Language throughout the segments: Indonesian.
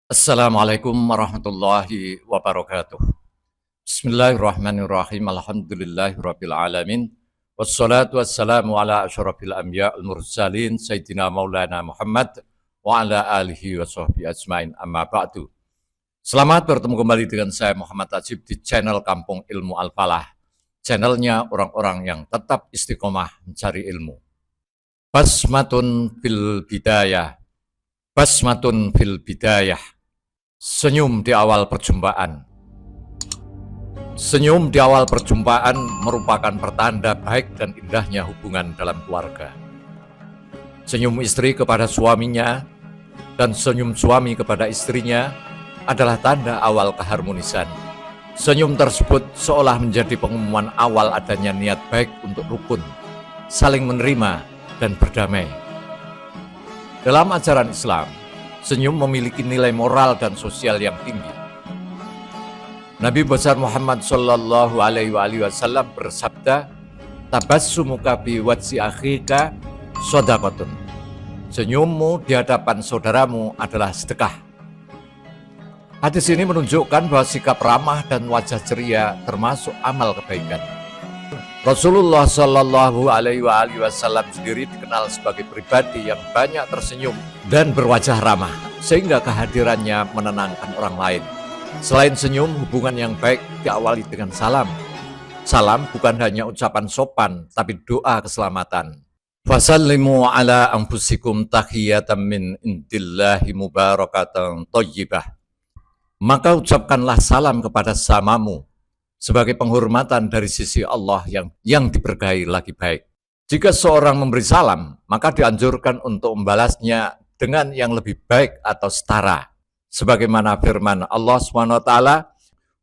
Assalamualaikum warahmatullahi wabarakatuh. Bismillahirrahmanirrahim. Alhamdulillahirabbil alamin. Wassalatu wassalamu ala asyrafil anbiya'il mursalin sayyidina Maulana Muhammad wa ala alihi wa sahbihi ajmain. Amma ba'du. Selamat bertemu kembali dengan saya Muhammad Ajib di channel Kampung Ilmu Al-Falah. Channelnya orang-orang yang tetap istiqomah mencari ilmu. Basmatun fil bidayah. Basmatun fil bidayah. Senyum di awal perjumpaan. Senyum di awal perjumpaan merupakan pertanda baik dan indahnya hubungan dalam keluarga. Senyum istri kepada suaminya dan senyum suami kepada istrinya adalah tanda awal keharmonisan. Senyum tersebut seolah menjadi pengumuman awal adanya niat baik untuk rukun, saling menerima dan berdamai. Dalam ajaran Islam, senyum memiliki nilai moral dan sosial yang tinggi. Nabi besar Muhammad Sallallahu Alaihi Wasallam bersabda, "Tabassumuka bi wajhi akhika shadaqatun." Senyummu di hadapan saudaramu adalah sedekah. Hadis ini menunjukkan bahwa sikap ramah dan wajah ceria termasuk amal kebaikan. Rasulullah Shallallahu Alaihi Wasallam sendiri dikenal sebagai pribadi yang banyak tersenyum dan berwajah ramah, sehingga kehadirannya menenangkan orang lain. Selain senyum, hubungan yang baik diawali dengan salam. Salam bukan hanya ucapan sopan, tapi doa keselamatan. Fasallimu ala anfusikum tahiyatan min indillahi mubarakatan thayyibah. Maka ucapkanlah salam kepada samamu sebagai penghormatan dari sisi Allah yang diberkahi lagi baik. Jika seorang memberi salam, maka dianjurkan untuk membalasnya dengan yang lebih baik atau setara. Sebagaimana firman Allah SWT,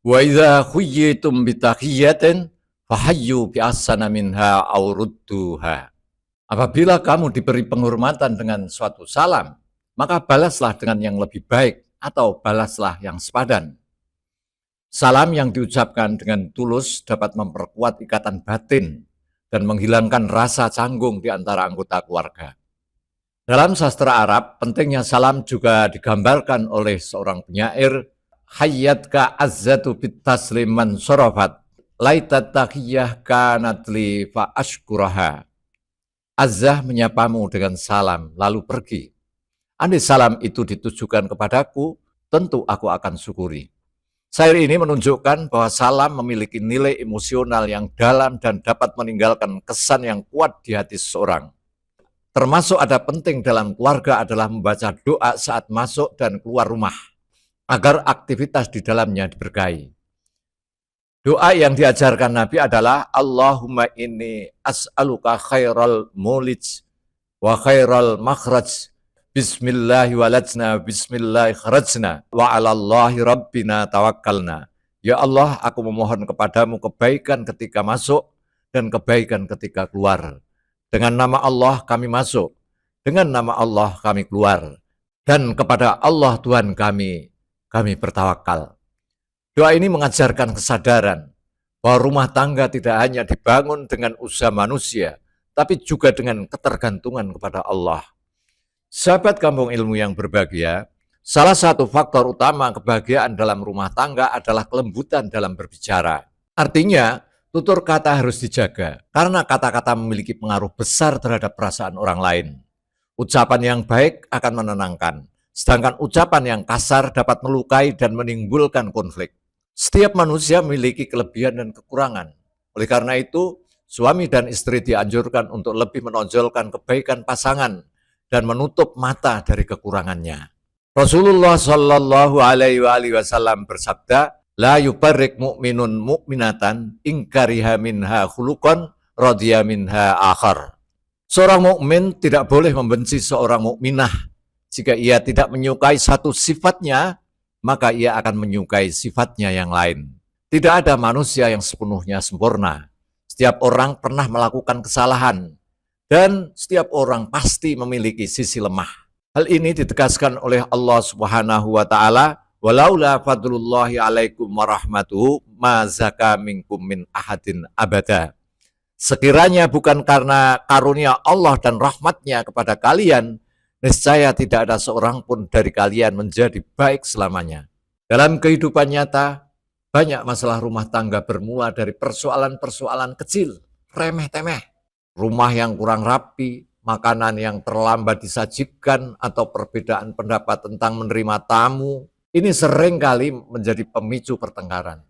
"Wa idza khuyyitum bi tahiyyatin fahayyu bi ahsana minha aw rudduha." Apabila kamu diberi penghormatan dengan suatu salam, maka balaslah dengan yang lebih baik atau balaslah yang sepadan. Salam yang diucapkan dengan tulus dapat memperkuat ikatan batin dan menghilangkan rasa canggung di antara anggota keluarga. Dalam sastra Arab, pentingnya salam juga digambarkan oleh seorang penyair, "Hayyatka azzatu bit tasliman sorofat, laitat tahiyyah kanat li fa ashkuraha." Azzah menyapamu dengan salam, lalu pergi. Andai salam itu ditujukan kepadaku, tentu aku akan syukuri. Syair ini menunjukkan bahwa salam memiliki nilai emosional yang dalam dan dapat meninggalkan kesan yang kuat di hati seseorang. Termasuk ada penting dalam keluarga adalah membaca doa saat masuk dan keluar rumah, agar aktivitas di dalamnya diberkahi. Doa yang diajarkan Nabi adalah, "Allahumma inni as'aluka khairal mulij wa khairal makhraj. Bismillahi walajna, bismillahi kharajna, wa alallahi rabbina tawakkalna." Ya Allah, aku memohon kepadamu kebaikan ketika masuk dan kebaikan ketika keluar. Dengan nama Allah kami masuk, dengan nama Allah kami keluar, dan kepada Allah Tuhan kami bertawakal. Doa ini mengajarkan kesadaran bahwa rumah tangga tidak hanya dibangun dengan usaha manusia, tapi juga dengan ketergantungan kepada Allah. Sahabat Kampung Ilmu yang berbahagia, salah satu faktor utama kebahagiaan dalam rumah tangga adalah kelembutan dalam berbicara. Artinya, tutur kata harus dijaga, karena kata-kata memiliki pengaruh besar terhadap perasaan orang lain. Ucapan yang baik akan menenangkan, sedangkan ucapan yang kasar dapat melukai dan menimbulkan konflik. Setiap manusia memiliki kelebihan dan kekurangan. Oleh karena itu, suami dan istri dianjurkan untuk lebih menonjolkan kebaikan pasangan dan menutup mata dari kekurangannya. Rasulullah Shallallahu Alaihi Wasallam bersabda, "La yubarrik mu'minun mu'minatan ingkariha minha khuluqan radhiya minha akhar." Seorang mukmin tidak boleh membenci seorang mukminah. Jika ia tidak menyukai satu sifatnya, maka ia akan menyukai sifatnya yang lain. Tidak ada manusia yang sepenuhnya sempurna. Setiap orang pernah melakukan kesalahan, dan setiap orang pasti memiliki sisi lemah. Hal ini ditegaskan oleh Allah Subhanahu wa taala, "Walaula fadlullahi alaikum warahmatuhu ma zaka minkum min ahadin abada." Sekiranya bukan karena karunia Allah dan rahmatnya kepada kalian, niscaya tidak ada seorang pun dari kalian menjadi baik selamanya. Dalam kehidupan nyata, banyak masalah rumah tangga bermula dari persoalan-persoalan kecil, remeh-temeh. Rumah yang kurang rapi, makanan yang terlambat disajikan, atau perbedaan pendapat tentang menerima tamu, ini seringkali menjadi pemicu pertengkaran.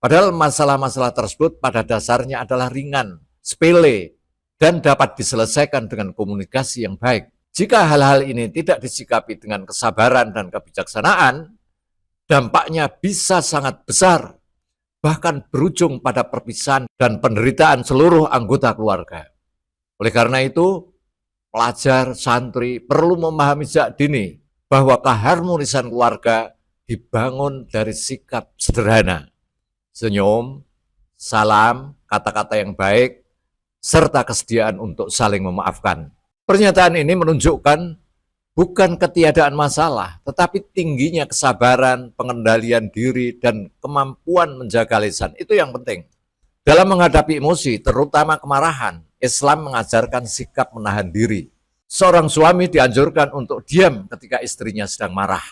Padahal masalah-masalah tersebut pada dasarnya adalah ringan, sepele, dan dapat diselesaikan dengan komunikasi yang baik. Jika hal-hal ini tidak disikapi dengan kesabaran dan kebijaksanaan, dampaknya bisa sangat besar, bahkan berujung pada perpisahan dan penderitaan seluruh anggota keluarga. Oleh karena itu, pelajar, santri perlu memahami sejak dini bahwa keharmonisan keluarga dibangun dari sikap sederhana, senyum, salam, kata-kata yang baik, serta kesediaan untuk saling memaafkan. Pernyataan ini menunjukkan bukan ketiadaan masalah, tetapi tingginya kesabaran, pengendalian diri, dan kemampuan menjaga lisan. Itu yang penting. Dalam menghadapi emosi, terutama kemarahan, Islam mengajarkan sikap menahan diri. Seorang suami dianjurkan untuk diam ketika istrinya sedang marah,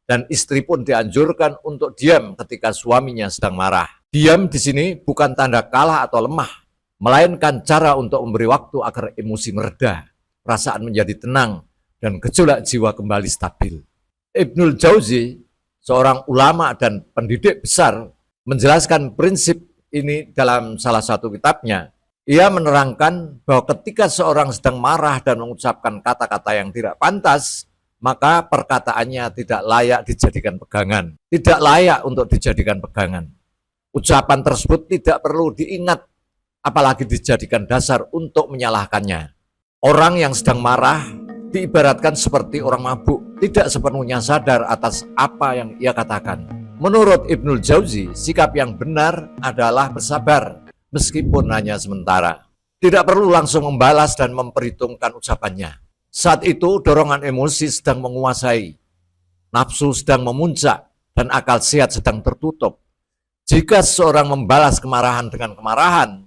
dan istri pun dianjurkan untuk diam ketika suaminya sedang marah. Diam di sini bukan tanda kalah atau lemah, melainkan cara untuk memberi waktu agar emosi mereda, perasaan menjadi tenang, dan gejolak jiwa kembali stabil. Ibnul Jauzi, seorang ulama dan pendidik besar, menjelaskan prinsip ini dalam salah satu kitabnya. Ia menerangkan bahwa ketika seorang sedang marah dan mengucapkan kata-kata yang tidak pantas, maka perkataannya tidak layak dijadikan pegangan. Tidak layak untuk dijadikan pegangan. Ucapan tersebut tidak perlu diingat, apalagi dijadikan dasar untuk menyalahkannya. Orang yang sedang marah diibaratkan seperti orang mabuk, tidak sepenuhnya sadar atas apa yang ia katakan. Menurut Ibnul Jauzi, sikap yang benar adalah bersabar, meskipun hanya sementara. Tidak perlu langsung membalas dan memperhitungkan ucapannya. Saat itu dorongan emosi sedang menguasai, nafsu sedang memuncak, dan akal sehat sedang tertutup. Jika seorang membalas kemarahan dengan kemarahan,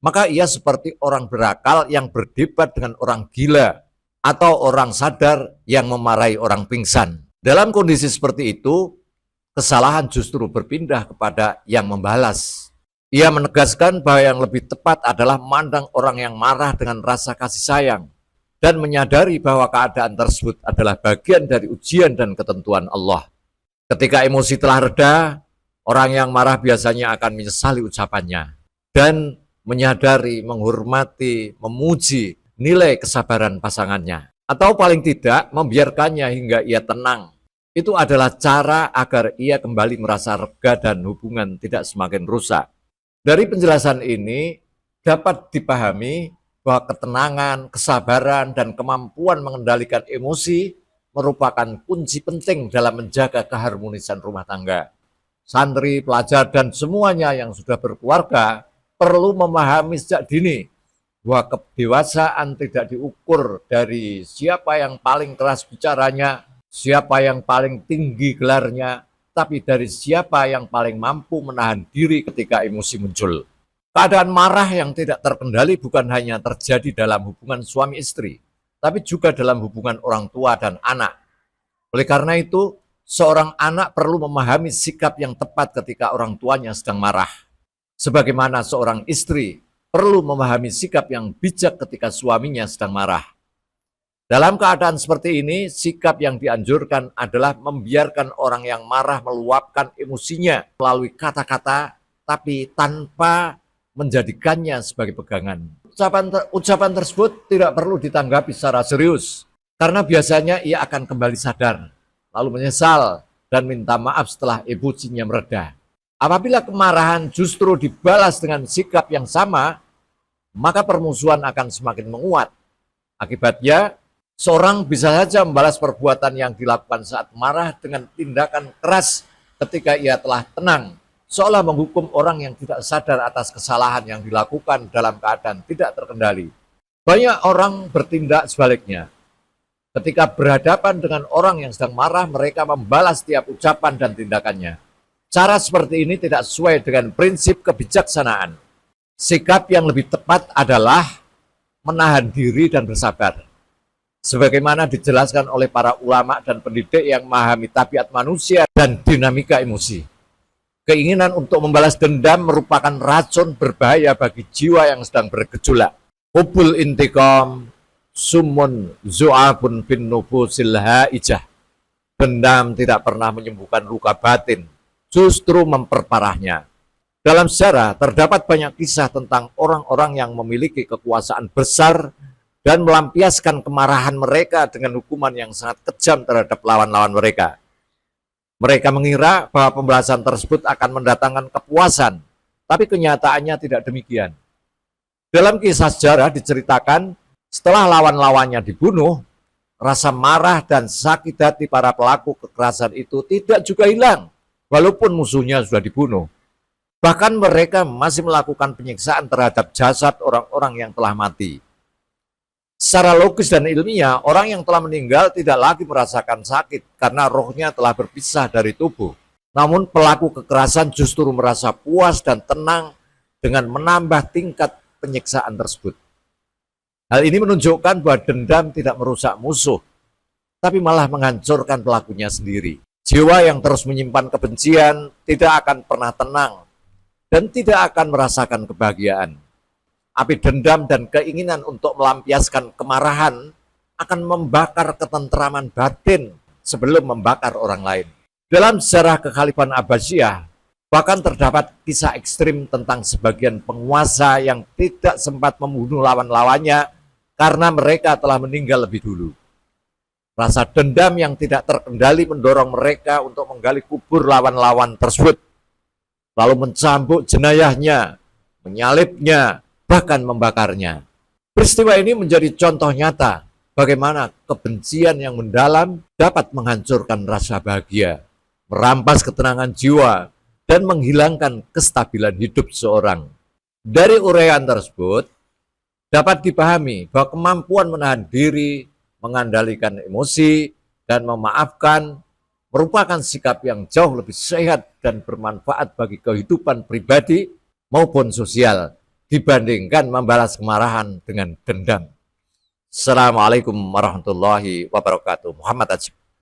maka ia seperti orang berakal yang berdebat dengan orang gila, atau orang sadar yang memarahi orang pingsan. Dalam kondisi seperti itu, kesalahan justru berpindah kepada yang membalas. Ia menegaskan bahwa yang lebih tepat adalah memandang orang yang marah dengan rasa kasih sayang, dan menyadari bahwa keadaan tersebut adalah bagian dari ujian dan ketentuan Allah. Ketika emosi telah reda, orang yang marah biasanya akan menyesali ucapannya, dan menyadari, menghormati, memuji nilai kesabaran pasangannya, atau paling tidak membiarkannya hingga ia tenang. Itu adalah cara agar ia kembali merasa lega dan hubungan tidak semakin rusak. Dari penjelasan ini dapat dipahami bahwa ketenangan, kesabaran, dan kemampuan mengendalikan emosi merupakan kunci penting dalam menjaga keharmonisan rumah tangga. Santri, pelajar, dan semuanya yang sudah berkeluarga perlu memahami sejak dini bahwa kedewasaan tidak diukur dari siapa yang paling keras bicaranya, siapa yang paling tinggi gelarnya, tapi dari siapa yang paling mampu menahan diri ketika emosi muncul. Keadaan marah yang tidak terkendali bukan hanya terjadi dalam hubungan suami istri, tapi juga dalam hubungan orang tua dan anak. Oleh karena itu, seorang anak perlu memahami sikap yang tepat ketika orang tuanya sedang marah. Sebagaimana seorang istri perlu memahami sikap yang bijak ketika suaminya sedang marah. Dalam keadaan seperti ini, sikap yang dianjurkan adalah membiarkan orang yang marah meluapkan emosinya melalui kata-kata, tapi tanpa menjadikannya sebagai pegangan. Ucapan tersebut tidak perlu ditanggapi secara serius, karena biasanya ia akan kembali sadar, lalu menyesal dan minta maaf setelah emosinya mereda. Apabila kemarahan justru dibalas dengan sikap yang sama, maka permusuhan akan semakin menguat. Akibatnya, seorang bisa saja membalas perbuatan yang dilakukan saat marah dengan tindakan keras ketika ia telah tenang, seolah menghukum orang yang tidak sadar atas kesalahan yang dilakukan dalam keadaan tidak terkendali. Banyak orang bertindak sebaliknya. Ketika berhadapan dengan orang yang sedang marah, mereka membalas setiap ucapan dan tindakannya. Cara seperti ini tidak sesuai dengan prinsip kebijaksanaan. Sikap yang lebih tepat adalah menahan diri dan bersabar. Sebagaimana dijelaskan oleh para ulama dan pendidik yang memahami tabiat manusia dan dinamika emosi. Keinginan untuk membalas dendam merupakan racun berbahaya bagi jiwa yang sedang bergejolak. Hubul intiqam sumun zu'abun bin nufusil haijah. Dendam tidak pernah menyembuhkan luka batin, justru memperparahnya. Dalam sejarah terdapat banyak kisah tentang orang-orang yang memiliki kekuasaan besar dan melampiaskan kemarahan mereka dengan hukuman yang sangat kejam terhadap lawan-lawan mereka. Mereka mengira bahwa pembalasan tersebut akan mendatangkan kepuasan, tapi kenyataannya tidak demikian. Dalam kisah sejarah diceritakan, setelah lawan-lawannya dibunuh, rasa marah dan sakit hati para pelaku kekerasan itu tidak juga hilang, walaupun musuhnya sudah dibunuh. Bahkan mereka masih melakukan penyiksaan terhadap jasad orang-orang yang telah mati. Secara logis dan ilmiah, orang yang telah meninggal tidak lagi merasakan sakit karena rohnya telah berpisah dari tubuh. Namun pelaku kekerasan justru merasa puas dan tenang dengan menambah tingkat penyiksaan tersebut. Hal ini menunjukkan bahwa dendam tidak merusak musuh, tapi malah menghancurkan pelakunya sendiri. Jiwa yang terus menyimpan kebencian tidak akan pernah tenang dan tidak akan merasakan kebahagiaan. Api dendam dan keinginan untuk melampiaskan kemarahan akan membakar ketentraman batin sebelum membakar orang lain. Dalam sejarah kekhalifahan Abbasiyah, bahkan terdapat kisah ekstrim tentang sebagian penguasa yang tidak sempat membunuh lawan-lawannya karena mereka telah meninggal lebih dulu. Rasa dendam yang tidak terkendali mendorong mereka untuk menggali kubur lawan-lawan tersebut, lalu mencambuk jenayahnya, menyalibnya, bahkan membakarnya. Peristiwa ini menjadi contoh nyata bagaimana kebencian yang mendalam dapat menghancurkan rasa bahagia, merampas ketenangan jiwa, dan menghilangkan kestabilan hidup seorang. Dari uraian tersebut, dapat dipahami bahwa kemampuan menahan diri, mengendalikan emosi, dan memaafkan merupakan sikap yang jauh lebih sehat dan bermanfaat bagi kehidupan pribadi maupun sosial dibandingkan membalas kemarahan dengan dendam. Assalamualaikum warahmatullahi wabarakatuh. Muhammad Ajib.